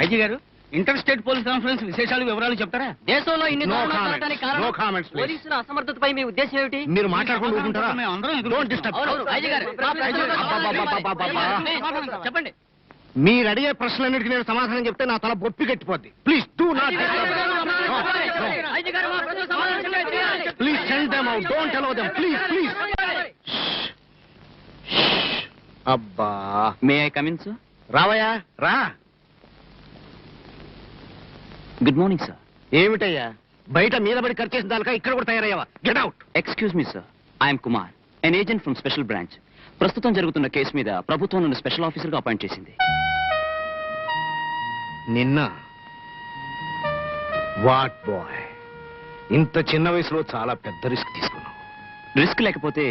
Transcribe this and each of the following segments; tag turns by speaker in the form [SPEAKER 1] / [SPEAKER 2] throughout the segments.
[SPEAKER 1] IG గారు inter state police conference విశేషాలు వివరాలు చెప్తారా?
[SPEAKER 2] దేశంలో ఇన్ని
[SPEAKER 1] పోలీసుల
[SPEAKER 2] అసమర్థతపై మీ ఉద్దేశం ఏమిటి?
[SPEAKER 1] మీరు మాట్లాడుకుంటూ చెప్పండి. మీరు అడిగే ప్రశ్నలన్నిటికీ నేను సమాధానం చెప్తే నా తల బొప్పి కట్టిపోద్ది. Please do not please send them out. Don't allow them. Please please. అబ్బా,
[SPEAKER 2] may I come in sir?
[SPEAKER 1] రావయ్యా రా.
[SPEAKER 2] Good morning sir.
[SPEAKER 1] ఏమిటయ్యా బయట మీద పడి ఖర్చు చేసిన దానికా ఇక్కడ కూడా తయారయ్యావా? Get out.
[SPEAKER 2] Excuse me sir, I'm Kumar, an agent from special branch. ప్రస్తుతం జరుగుతున్న కేసు మీద ప్రభుత్వం నన్ను స్పెషల్ ఆఫీసర్గా అపాయింట్ చేసింది.
[SPEAKER 1] నిన్న వాట్ బాయ్, ఇంత చిన్న వయసులో చాలా పెద్ద రిస్క్ తీసుకున్నావు.
[SPEAKER 2] రిస్క్ లేకపోతే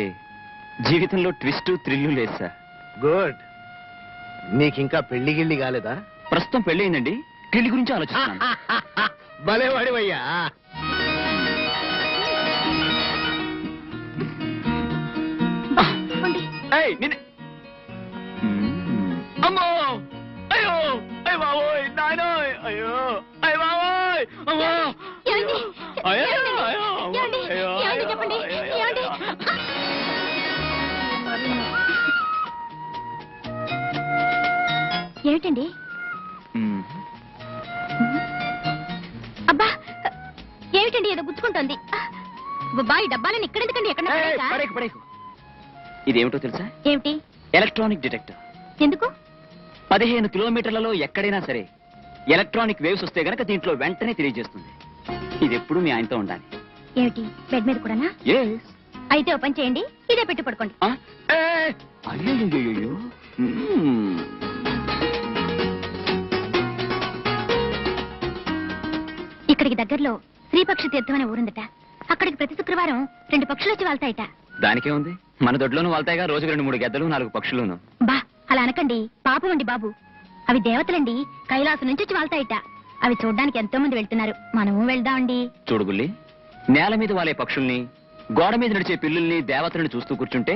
[SPEAKER 2] జీవితంలో ట్విస్ట్ థ్రిల్లు లేదు సార్.
[SPEAKER 1] గుడ్. నీకింకా పెళ్లి గిళ్ళి కాలేదా?
[SPEAKER 2] ప్రస్తుతం పెళ్లి అయిందండి, పెళ్లి గురించి ఆలోచిస్తున్నాను.
[SPEAKER 1] భలేవాడివయ్యా.
[SPEAKER 2] అమ్మో, అయ్యో, అయ్య బాబోయ్, నాయనోయ్, అయ్యో, అయ్య బాబోయ్, అమ్మో, అయ్యో, అయ్యో,
[SPEAKER 3] ఏమిటండి? అబ్బా, ఏమిటండి ఏదో గుచ్చుకుంటోంది. బాయ్, డబ్బాలని ఇక్కడెందుకండి? ఎక్కడ?
[SPEAKER 2] ఇదేమిటో తెలుసా?
[SPEAKER 3] ఏమిటి?
[SPEAKER 2] Electronic detector.
[SPEAKER 3] ఎందుకు?
[SPEAKER 2] 15 కిలోమీటర్లలో ఎక్కడైనా సరే ఎలక్ట్రానిక్ వేవ్స్ వస్తే గనక దీంట్లో వెంటనే తెలియజేస్తుంది. ఇది ఎప్పుడు మీ ఆయనతో ఉండాలి.
[SPEAKER 3] ఏమిటి, బెడ్ మీద కూడానా? అయితే ఓ పని చేయండి, ఇదే పెట్టి పడుకోండి.
[SPEAKER 2] అయ్యో,
[SPEAKER 3] ఇక్కడికి దగ్గరలో శ్రీపక్షి తీర్థం అనే ఊరుందట. అక్కడికి ప్రతి శుక్రవారం 2 పక్షులు వచ్చి వాళ్తాయట.
[SPEAKER 2] దానికే ఉంది, మన దొడ్లోనూ వాళ్తాయిగా. రోజుకు 2-3 గెద్దలు, 4 పక్షులును.
[SPEAKER 3] బా, అలా అనకండి, పాపం అండి బాబు. అవి దేవతలండి, కైలాసం నుంచి వచ్చి వాళ్తాయట. అవి చూడ్డానికి ఎంతో మంది వెళ్తున్నారు, మనము వెళ్దామండి.
[SPEAKER 2] చూడు బుల్లి, నేల మీద వాలే పక్షుల్ని, గోడ మీద నడిచే పిల్లుల్ని, దేవతలను చూస్తూ కూర్చుంటే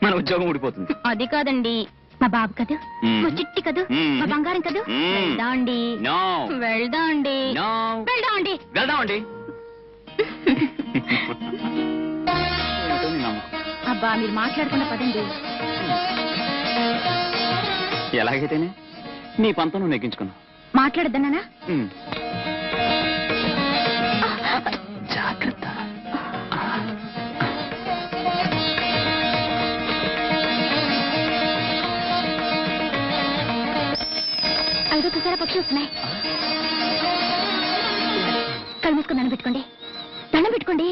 [SPEAKER 2] మన ఉద్యోగం ఊడిపోతుంది.
[SPEAKER 3] అది కాదండి, మా బాబు కదూ, మా చిట్టి కదూ, మా బంగారం కదూ. వెళ్దామండి, వెళ్దామండి, వెళ్దామండి,
[SPEAKER 2] వెళ్దామండి.
[SPEAKER 3] అబ్బా, మీరు మాట్లాడకుండా పదండి.
[SPEAKER 2] ఎలాగైతేనే నీ పంతం నువ్వు నెగ్గించుకున్నావు.
[SPEAKER 3] మాట్లాడద్దన్నానా?
[SPEAKER 2] జాగ్రత్త.
[SPEAKER 3] ఐదో చూసారా, పక్షులు వస్తున్నాయి. కళ్ళు మూసుకొని దండం పెట్టుకోండి, దండం పెట్టుకోండి.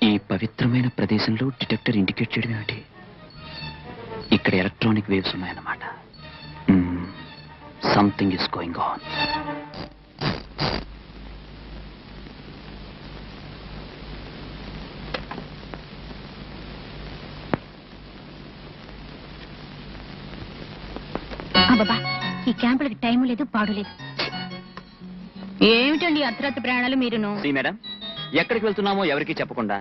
[SPEAKER 2] ఈ పవిత్రమైన ప్రదేశంలో డిటెక్టర్ ఇండికేట్ చేయడం ఏమిటి? ఇక్కడ ఎలక్ట్రానిక్ వేవ్స్ ఉన్నాయన్నమాట. Something is going on.
[SPEAKER 3] అబ్బా, ఈ క్యాంపులకి టైం లేదు, పాడు లేదు. ఏమిటండి అర్ధరాత్రి ప్రయాణాలు మీరును?
[SPEAKER 2] మేడం, ఎక్కడికి వెళ్తున్నామో ఎవరికి చెప్పకుండా,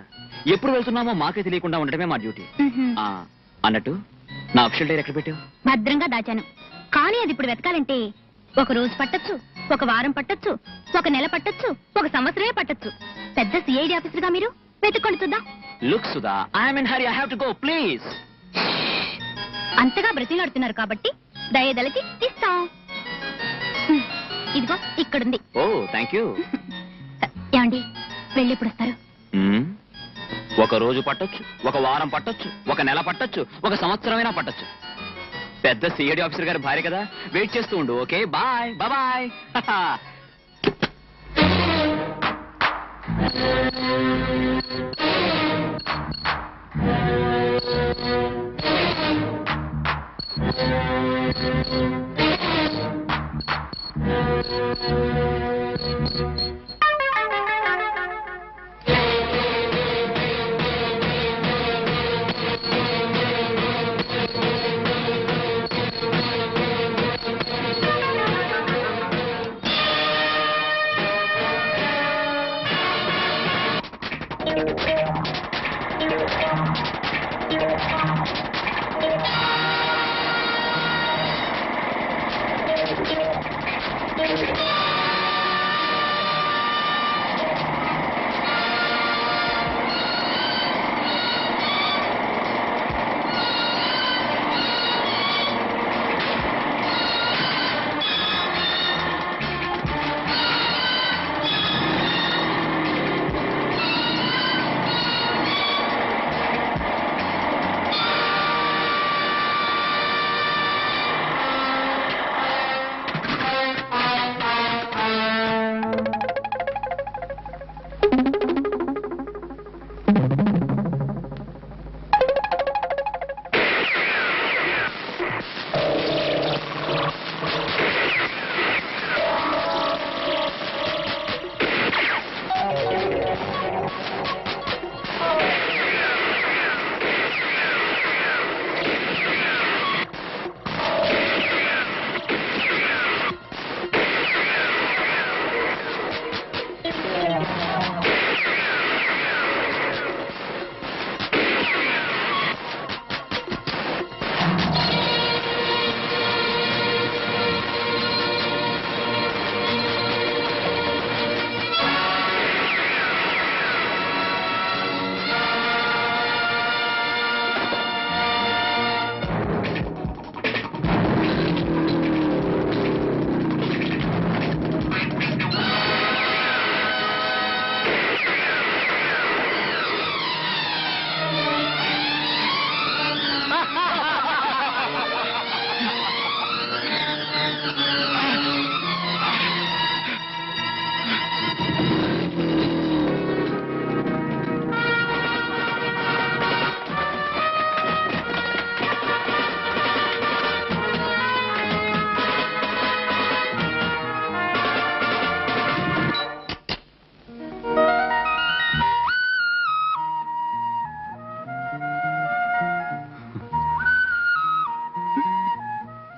[SPEAKER 2] ఎప్పుడు వెళ్తున్నామో మాకే తెలియకుండా ఉండటమే మా డ్యూటీ. అన్నట్టు నా అఫీషియల్ డైరీ ఎక్కడ పెట్టావు?
[SPEAKER 3] భద్రంగా దాచాను, కానీ అది ఇప్పుడు వెతకాలంటే 1 రోజు పట్టొచ్చు, 1 వారం పట్టొచ్చు, 1 నెల పట్టొచ్చు, 1 సంవత్సరమే పట్టొచ్చు. పెద్ద సిఐడి ఆఫీసర్గా మీరు వెతుక్కోండి చూద్దాం.
[SPEAKER 2] Look Sudha, I'm in hurry, I have to go, please.
[SPEAKER 3] అంతగా బ్రతిలాడుతున్నారు కాబట్టి దయదలకి ఇస్తాం. ఇదిగో ఇక్కడుంది.
[SPEAKER 2] ఓ, థ్యాంక్ యూ.
[SPEAKER 3] ఏమండి, వెళ్ళి ఎప్పుడు వస్తారు?
[SPEAKER 2] 1 రోజు పట్టొచ్చు, 1 వారం పట్టొచ్చు, 1 నెల పట్టొచ్చు, 1 సంవత్సరమైనా పట్టొచ్చు. పెద్ద సిఐడి ఆఫీసర్ గారి భార్య కదా, వెయిట్ చేస్తూ ఉండు. Okay, bye bye.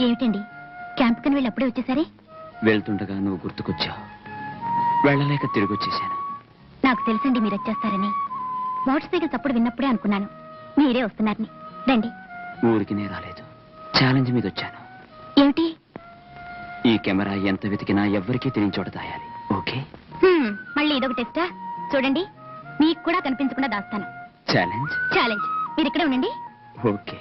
[SPEAKER 3] ఏమిటండి క్యాంప్ కని వెళ్ళి అప్పుడే వచ్చేసరి?
[SPEAKER 2] వెళ్తుండగా నువ్వు గుర్తుకొచ్చావు. వెళ్ళలేక తిరిగి వచ్చేసాను.
[SPEAKER 3] నాకు తెలుసండి మీరు వచ్చేస్తారని. మోటార్ సైకిల్ తప్పుడు విన్నప్పుడే అనుకున్నాను మీరే వస్తున్నారని. రండి.
[SPEAKER 2] ఊరికి నే రాలేదు, ఛాలెంజ్ మీద వచ్చాను.
[SPEAKER 3] ఏమిటి?
[SPEAKER 2] ఈ కెమెరా ఎంత వెతికినా ఎవ్వరికీ తెలియని చోట దాయాలి. ఓకే?
[SPEAKER 3] మళ్ళీ ఇదొక టెస్టా? చూడండి, మీకు కూడా కనిపించకుండా దాస్తాను.
[SPEAKER 2] ఛాలెంజ్?
[SPEAKER 3] ఛాలెంజ్. మీరు ఇక్కడే ఉండండి.
[SPEAKER 2] Okay.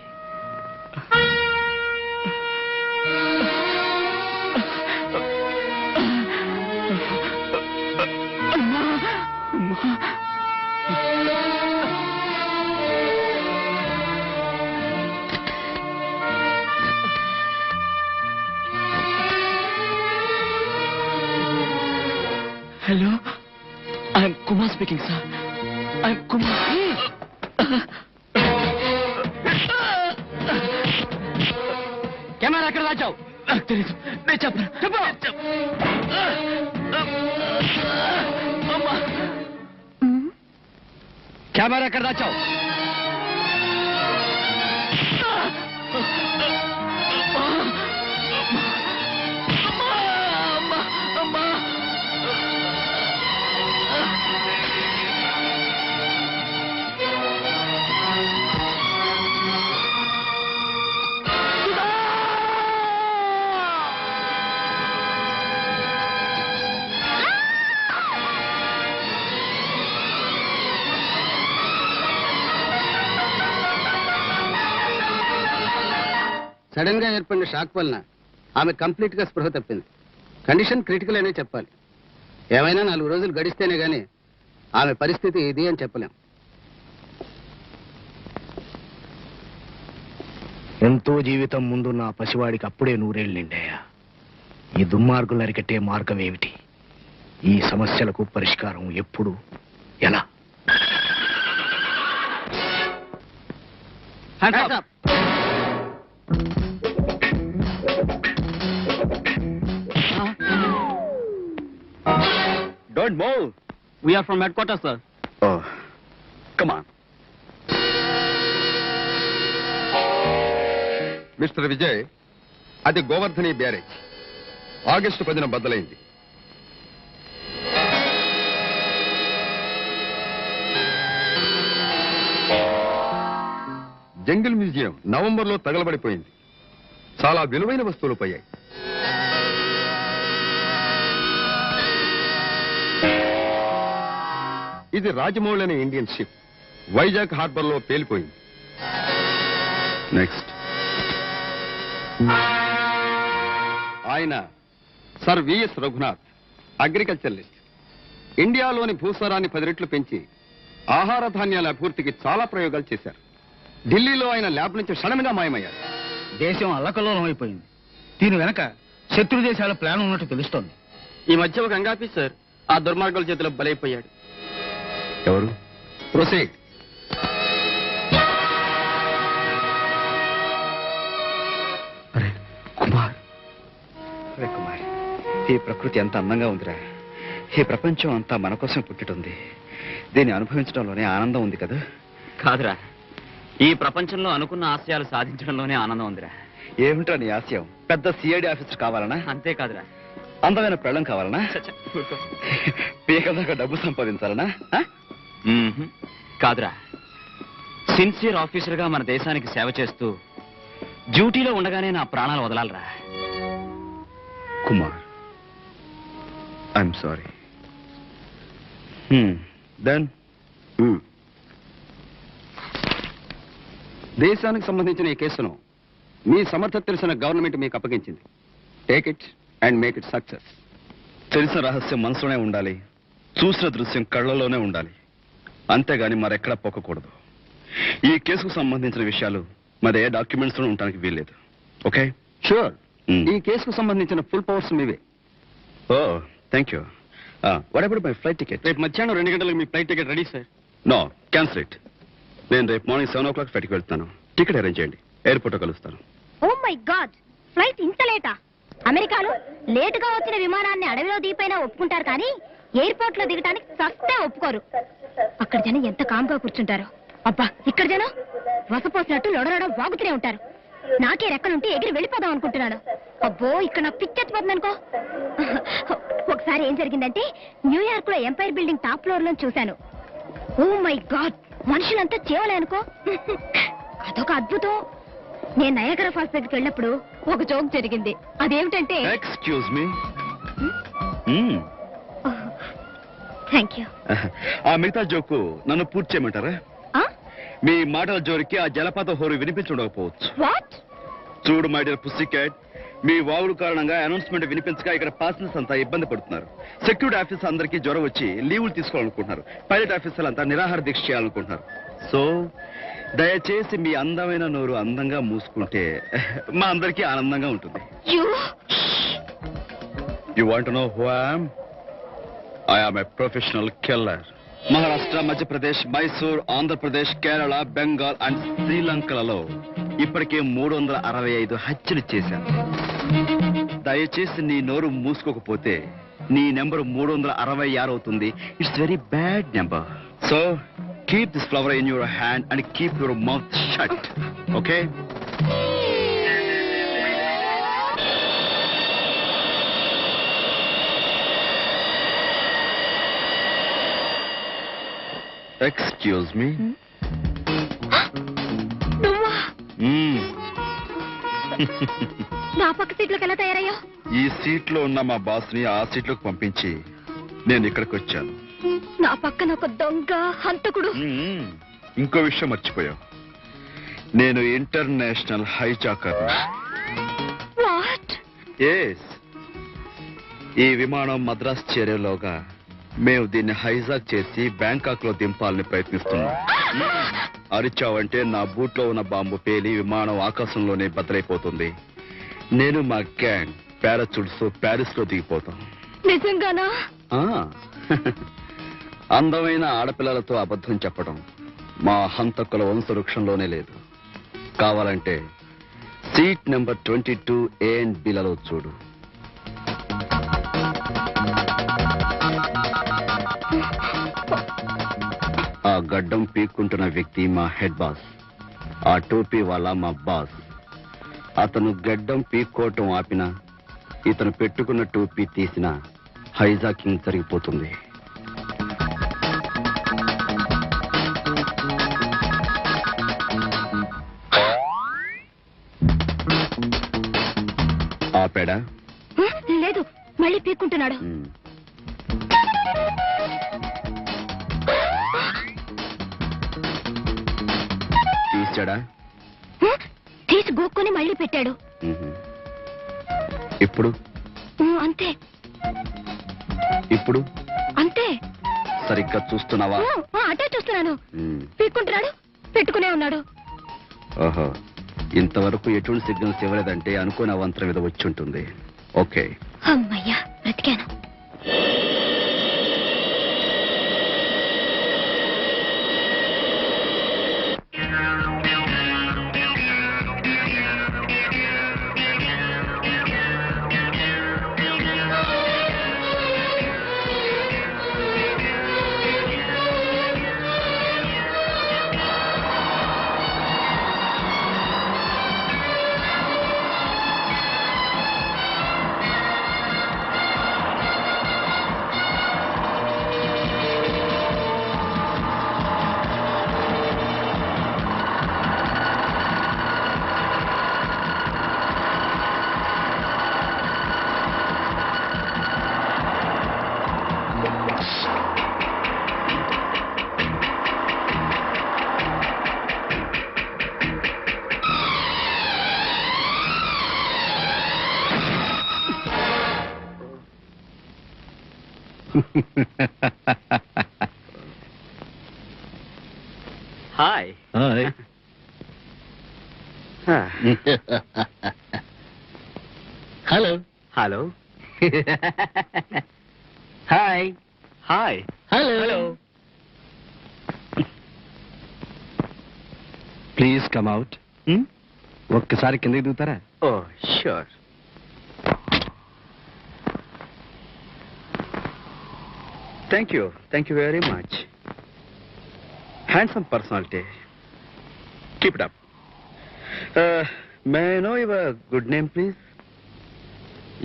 [SPEAKER 2] Hello, I'm Kumar speaking, sir. I'm Kumar. Camera ఎక్కడ దాచావు? నాకు తెలీదు. నేను చెప్పను. కెమెరా ఎక్కడ దాచావు?
[SPEAKER 1] సడన్ గా ఏర్పడిన షాక్ వలన ఆమె కంప్లీట్ గా స్పృహ తప్పింది. కండిషన్ క్రిటికల్ అనే చెప్పాలి. ఏమైనా 4 రోజులు గడిస్తేనే గానీ ఆమె పరిస్థితి ఇది అని చెప్పలేం. ఎంతో జీవితం ముందు నా పసివాడికి అప్పుడే 100 ఏళ్ళు నిండాయా. ఈ దుర్మార్గులు అరికట్టే మార్గం ఏమిటి? ఈ సమస్యలకు పరిష్కారం ఎప్పుడు, ఎలా?
[SPEAKER 2] Don't move. We are from headquarters, sir.
[SPEAKER 1] Oh,
[SPEAKER 2] Come on.
[SPEAKER 4] Mister Vijay, అది గోవర్ధని బ్యారేజ్. ఆగస్టు 10న బద్దలైంది. జంగిల్ మ్యూజియం నవంబర్లో తగలబడిపోయింది. చాలా విలువైన వస్తువులు పోయాయి. ఇది రాజమౌళి అనే ఇండియన్ షిప్ వైజాగ్ హార్బర్ లో పేలిపోయింది. నెక్స్ట్, ఆయన సర్ విఎస్ రఘునాథ్, అగ్రికల్చరలిస్ట్. ఇండియాలోని భూసారాన్ని 10 రెట్లు పెంచి ఆహార ధాన్యాల అభివృద్ధికి చాలా ప్రయోగాలు చేశారు. ఢిల్లీలో ఆయన ల్యాబ్ నుంచి సడన్ గా మాయమయ్యారు.
[SPEAKER 1] దేశం అల్లకల్లోలం అయిపోయింది. దీని వెనక శత్రు దేశాల ప్లాన్ ఉన్నట్టు తెలుస్తోంది.
[SPEAKER 2] ఈ మధ్య ఒక ఆఫీసర్ ఆ దుర్మార్గుల చేతిలో బలైపోయాడు.
[SPEAKER 4] ఎవరు? ప్రొసీడ్.
[SPEAKER 1] అరే కుమార్, ఈ ప్రకృతి ఎంత అందంగా ఉందిరా. ఈ ప్రపంచం అంతా మన కోసం పుట్టిటుంది. దీన్ని అనుభవించడంలోనే ఆనందం ఉంది కదా.
[SPEAKER 2] కాదురా, ఈ ప్రపంచంలో అనుకున్న ఆశయాలు సాధించడంలోనే ఆనందం ఉందిరా.
[SPEAKER 1] ఏమిట్రా నీ ఆశయం? పెద్ద సిఐడి ఆఫీసర్ కావాలనా?
[SPEAKER 2] అంతేకాదురా,
[SPEAKER 1] అందమైన పెళ్ళం కావాలనా? పీకదాకా డబ్బు సంపాదించాలనా?
[SPEAKER 2] కాదురా, సిన్సియర్ ఆఫీసర్ గా మన దేశానికి సేవ చేస్తూ డ్యూటీలో ఉండగానే నా ప్రాణాలు వదలాలరా.
[SPEAKER 1] Kumar, I'm sorry. దెన్
[SPEAKER 4] దేశానికి సంబంధించిన ఈ కేసును మీ సమర్థత తెలిసిన గవర్నమెంట్ మీకు అప్పగించింది. Take it and make it success.
[SPEAKER 1] తెలిసిన రహస్యం మనసులోనే ఉండాలి, చూసిన దృశ్యం కళ్ళలోనే ఉండాలి. అంతేగాని మరెక్కడా పోకూడదు. ఈ కేసుకు సంబంధించిన విషయాలు మరి ఏ డాక్యుమెంట్స్ లో ఉండడానికి వీల్లేదు. ఓకే?
[SPEAKER 4] షూర్. ఈ కేసుకు సంబంధించిన ఫుల్ పవర్స్ మీవే.
[SPEAKER 1] ఓ, thank you. What about my flight ticket?
[SPEAKER 2] రేపు మధ్యాహ్నం 2 గంటలకు మీ flight ticket ready sir.
[SPEAKER 1] No, cancel it. నేను రేపు మార్నింగ్ 7 o'clock ఫ్లైట్కి వెళ్తాను. టికెట్ అరేంజ్ చేయండి. ఎయిర్పోర్ట్లో కలుస్తాను.
[SPEAKER 3] ఓ మై గాడ్, ఫ్లైట్ ఇంత లేటా? అమెరికాలో లేటుగా వచ్చిన విమానాన్ని అడవిలో దిగిపోయినా ఒప్పుకుంటారు, కానీ ఎయిర్పోర్ట్ లో దిగటానికి సస్తే ఒప్పుకోరు. అక్కడ జనం ఎంత కామ్గా కూర్చుంటారు. అబ్బా, ఇక్కడ జనం వసపోసినట్టు లొడలొడ వాగుతూనే ఉంటారు. నాకే రెక్కలుంటే ఎగిరి వెళ్ళిపోదాం అనుకుంటున్నాను. అబ్బో ఇక్కడ నా పిచ్చెత్తిపోతుంది అనుకో. ఒకసారి ఏం జరిగిందంటే న్యూయార్క్ లో ఎంపైర్ బిల్డింగ్ టాప్ ఫ్లోర్ లో చూశాను. ఓ మై గాడ్, మనుషులంతా చేవలే అనుకో. అదొక అద్భుతం. నేను నయాగరా ఫాల్స్ దగ్గరికి వెళ్ళినప్పుడు ఒక జోక్ జరిగింది. అదేమిటంటే
[SPEAKER 1] ఎక్స్క్యూజ్ మీ.
[SPEAKER 3] Thank you.
[SPEAKER 1] ఆ మిగతా జోకు నన్ను పూర్తి చేయమంటారా? మీ మాటల జోరికి ఆ జలపాత హోరు వినిపించుండకపోవచ్చు.
[SPEAKER 3] వాట్?
[SPEAKER 1] చూడు మై డియర్ పుస్సీ క్యాట్, మీ వాగుడు కారణంగా అనౌన్స్మెంట్ వినిపించగా ఇక్కడ పాసెంజర్స్ అంతా ఇబ్బంది పడుతున్నారు. సెక్యూరిటీ ఆఫీసర్ అందరికీ జ్వరం వచ్చి లీవులు తీసుకోవాలనుకుంటున్నారు. పైలట్ ఆఫీసర్లు అంతా నిరాహార దీక్ష చేయాలనుకుంటున్నారు. సో దయచేసి మీ అందమైన నోరు అందంగా మూసుకుంటే మా అందరికీ ఆనందంగా ఉంటుంది. You want to know who I am a professional killer. Maharashtra, Madhya Pradesh, Mysore, Andhra Pradesh, Kerala, Bengal and శ్రీలంకలలో ఇప్పటికే 365 హత్యలు చేశాను. దయచేసి నీ నోరు మూసుకోకపోతే నీ నెంబర్ 366 అవుతుంది. It's very bad number. So keep this flower in your hand and keep your mouth shut. Okay? Excuse me.
[SPEAKER 3] నా పక్క సీట్లోకి ఎలా తయారయ్యా?
[SPEAKER 1] ఈ సీట్లో ఉన్న మా బాస్ ని ఆ సీట్లోకి పంపించి నేను ఇక్కడికి వచ్చాను.
[SPEAKER 3] నా పక్కన ఒక దొంగ హంతకుడు.
[SPEAKER 1] ఇంకో విషయం మర్చిపోయావు, నేను ఇంటర్నేషనల్ హైజాకర్.
[SPEAKER 3] వాట్?
[SPEAKER 1] ఎస్. ఈ విమానం మద్రాస్ చేరేలోగా మేము దీన్ని హైజాక్ చేసి బ్యాంకాక్ లో దింపాలని ప్రయత్నిస్తున్నాం. అరిచావంటే నా బూట్లో ఉన్న బాంబు పేలి విమానం ఆకాశంలోనే బద్దలైపోతుంది. నేను మా గ్యాంగ్ పారాచూట్స్ ప్యారిస్ లో దిగిపోతాం.
[SPEAKER 3] నిజంగానా?
[SPEAKER 1] అందమైన ఆడపిల్లలతో అబద్ధం చెప్పడం మా హంతకుల వంశవృక్షంలోనే లేదు. కావాలంటే seat number 22 A and B లలో చూడు. ఆ గడ్డం పీక్కుంటున్న వ్యక్తి మా హెడ్ బాస్. ఆ టోపీ వాళ్ళ మా బాస్. అతను గడ్డం పీక్కోవటం ఆపినా, ఇతను పెట్టుకున్న టోపీ తీసిన హైజాకింగ్ జరిగిపోతుంది. ఆపాడా?
[SPEAKER 3] లేదు, మళ్ళీ పీక్కుంటున్నాడు.
[SPEAKER 1] తీసాడా?
[SPEAKER 3] తీసి గోక్కొని మళ్ళీ పెట్టాడు.
[SPEAKER 1] ఇప్పుడు
[SPEAKER 3] అంతే.
[SPEAKER 1] ఇప్పుడు
[SPEAKER 3] అంతే.
[SPEAKER 1] సరిగ్గా చూస్తున్నావా?
[SPEAKER 3] అటే చూస్తున్నాను. పీక్కుంటున్నాడు, పెట్టుకునే ఉన్నాడు.
[SPEAKER 1] ఓహో, ఇంతవరకు ఎటువంటి సిగ్నల్స్ ఇవ్వలేదంటే అనుకోని అవంతరం మీద వచ్చి ఉంటుంది. ఓకే.
[SPEAKER 3] అమ్మయ్యా, బ్రతికాను.
[SPEAKER 2] Hi.
[SPEAKER 1] Hi.
[SPEAKER 2] Hello. Hello. Hi. Hi. Hello.
[SPEAKER 1] Please come out. ఒక్కసారి కిందకి దిగుతారా?
[SPEAKER 2] Oh sure.
[SPEAKER 1] Thank you very much. Handsome personality. Keep it up. May know your good name please?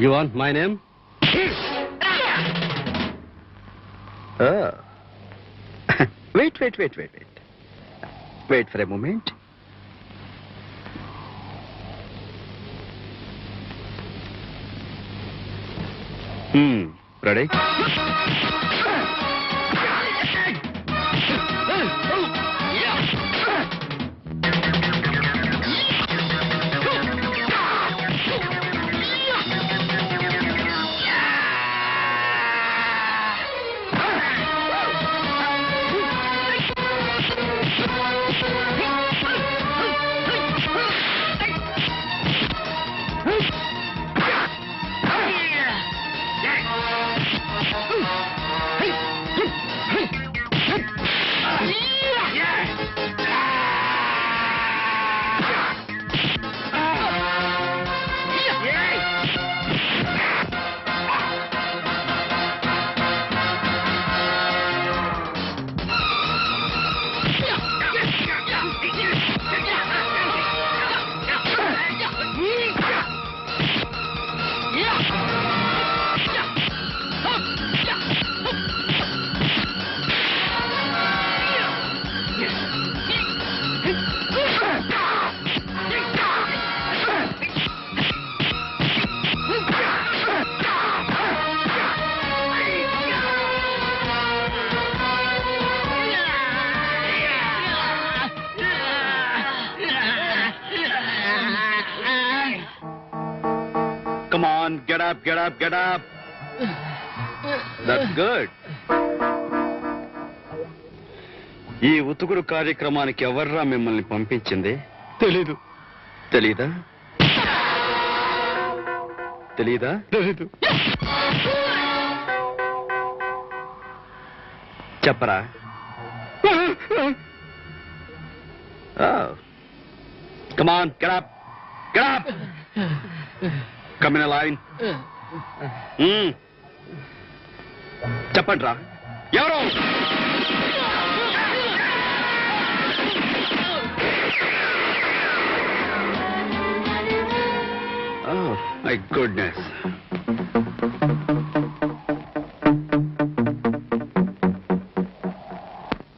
[SPEAKER 4] You want my name?
[SPEAKER 1] Wait for a moment. Ready? Come on, get up, get up, get up. That's good. ఈ ఉతుకుడు కార్యక్రమానికి ఎవర్రా మిమ్మల్ని పంపించింది?
[SPEAKER 4] తెలీదు.
[SPEAKER 1] తెలీదా? తెలీదా?
[SPEAKER 4] తెలీదు.
[SPEAKER 1] చెప్పరా? Come on, get up, get up. Come in a line. చెప్పండి రా, ఎవరు? Oh, my goodness.